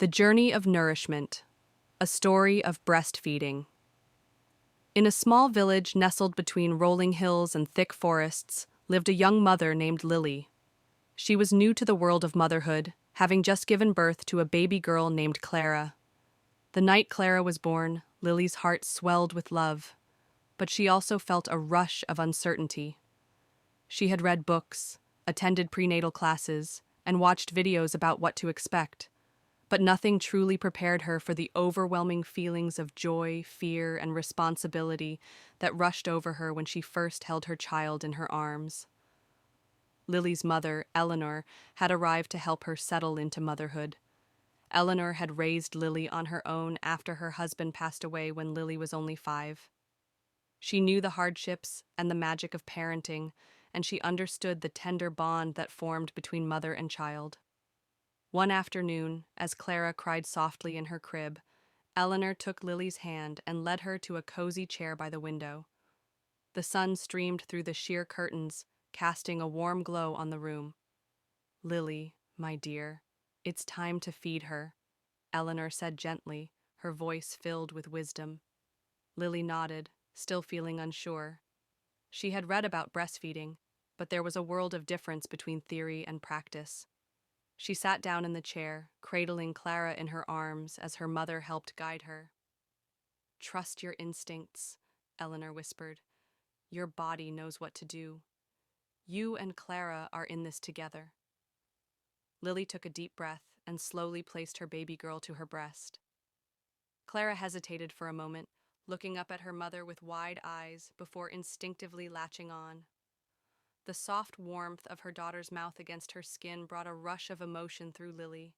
The Journey of Nourishment, a story of breastfeeding. In a small village nestled between rolling hills and thick forests lived a young mother named Lily. She was new to the world of motherhood, having just given birth to a baby girl named Clara. The night Clara was born, Lily's heart swelled with love, but she also felt a rush of uncertainty. She had read books, attended prenatal classes, and watched videos about what to expect, but nothing truly prepared her for the overwhelming feelings of joy, fear, and responsibility that rushed over her when she first held her child in her arms. Lily's mother, Eleanor, had arrived to help her settle into motherhood. Eleanor had raised Lily on her own after her husband passed away when Lily was only 5. She knew the hardships and the magic of parenting, and she understood the tender bond that formed between mother and child. One afternoon, as Clara cried softly in her crib, Eleanor took Lily's hand and led her to a cozy chair by the window. The sun streamed through the sheer curtains, casting a warm glow on the room. "Lily, my dear, it's time to feed her," Eleanor said gently, her voice filled with wisdom. Lily nodded, still feeling unsure. She had read about breastfeeding, but there was a world of difference between theory and practice. She sat down in the chair, cradling Clara in her arms as her mother helped guide her. "Trust your instincts," Eleanor whispered. "Your body knows what to do. You and Clara are in this together." Lily took a deep breath and slowly placed her baby girl to her breast. Clara hesitated for a moment, looking up at her mother with wide eyes before instinctively latching on. The soft warmth of her daughter's mouth against her skin brought a rush of emotion through Lily.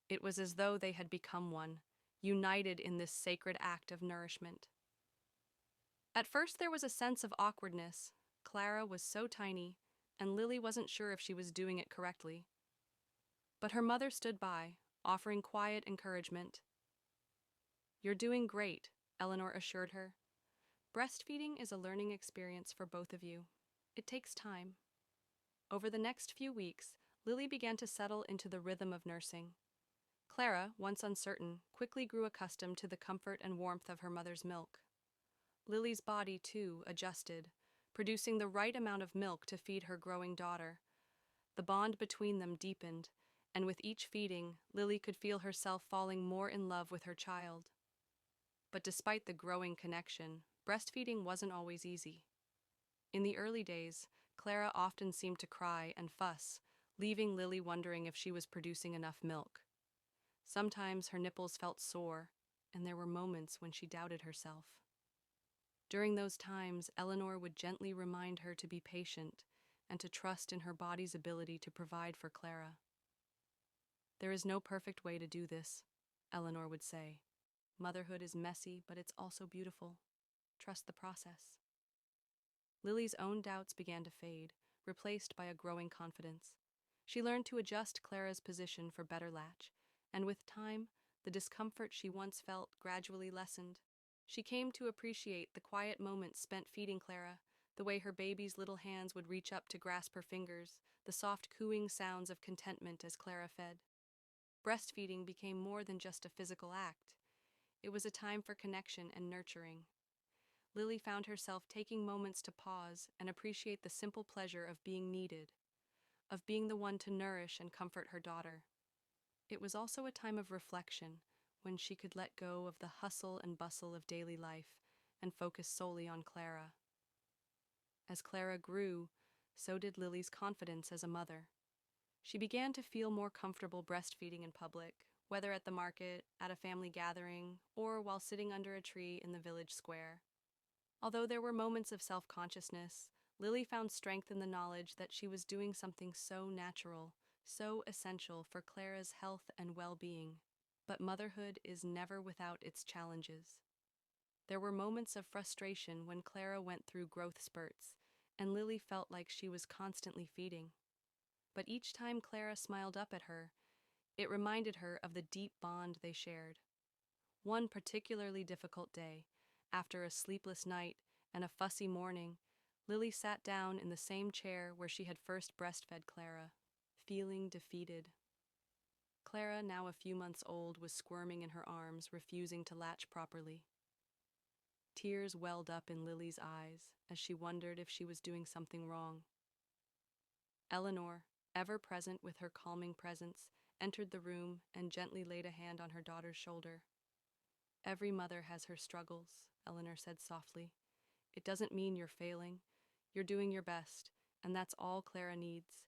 It was as though they had become one, united in this sacred act of nourishment. At first there was a sense of awkwardness. Clara was so tiny, and Lily wasn't sure if she was doing it correctly. But her mother stood by, offering quiet encouragement. "You're doing great," Eleanor assured her. "Breastfeeding is a learning experience for both of you. It takes time." Over the next few weeks, Lily began to settle into the rhythm of nursing. Clara, once uncertain, quickly grew accustomed to the comfort and warmth of her mother's milk. Lily's body, too, adjusted, producing the right amount of milk to feed her growing daughter. The bond between them deepened, and with each feeding, Lily could feel herself falling more in love with her child. But despite the growing connection, breastfeeding wasn't always easy. In the early days, Clara often seemed to cry and fuss, leaving Lily wondering if she was producing enough milk. Sometimes her nipples felt sore, and there were moments when she doubted herself. During those times, Eleanor would gently remind her to be patient and to trust in her body's ability to provide for Clara. "There is no perfect way to do this," Eleanor would say. "Motherhood is messy, but it's also beautiful. Trust the process." Lily's own doubts began to fade, replaced by a growing confidence. She learned to adjust Clara's position for better latch, and with time, the discomfort she once felt gradually lessened. She came to appreciate the quiet moments spent feeding Clara, the way her baby's little hands would reach up to grasp her fingers, the soft cooing sounds of contentment as Clara fed. Breastfeeding became more than just a physical act. It was a time for connection and nurturing. Lily found herself taking moments to pause and appreciate the simple pleasure of being needed, of being the one to nourish and comfort her daughter. It was also a time of reflection, when she could let go of the hustle and bustle of daily life and focus solely on Clara. As Clara grew, so did Lily's confidence as a mother. She began to feel more comfortable breastfeeding in public, whether at the market, at a family gathering, or while sitting under a tree in the village square. Although there were moments of self-consciousness, Lily found strength in the knowledge that she was doing something so natural, so essential for Clara's health and well-being. But motherhood is never without its challenges. There were moments of frustration when Clara went through growth spurts, and Lily felt like she was constantly feeding. But each time Clara smiled up at her, it reminded her of the deep bond they shared. One particularly difficult day, after a sleepless night and a fussy morning, Lily sat down in the same chair where she had first breastfed Clara, feeling defeated. Clara, now a few months old, was squirming in her arms, refusing to latch properly. Tears welled up in Lily's eyes as she wondered if she was doing something wrong. Eleanor, ever present with her calming presence, entered the room and gently laid a hand on her daughter's shoulder. "Every mother has her struggles," Eleanor said softly. "It doesn't mean you're failing. You're doing your best, and that's all Clara needs.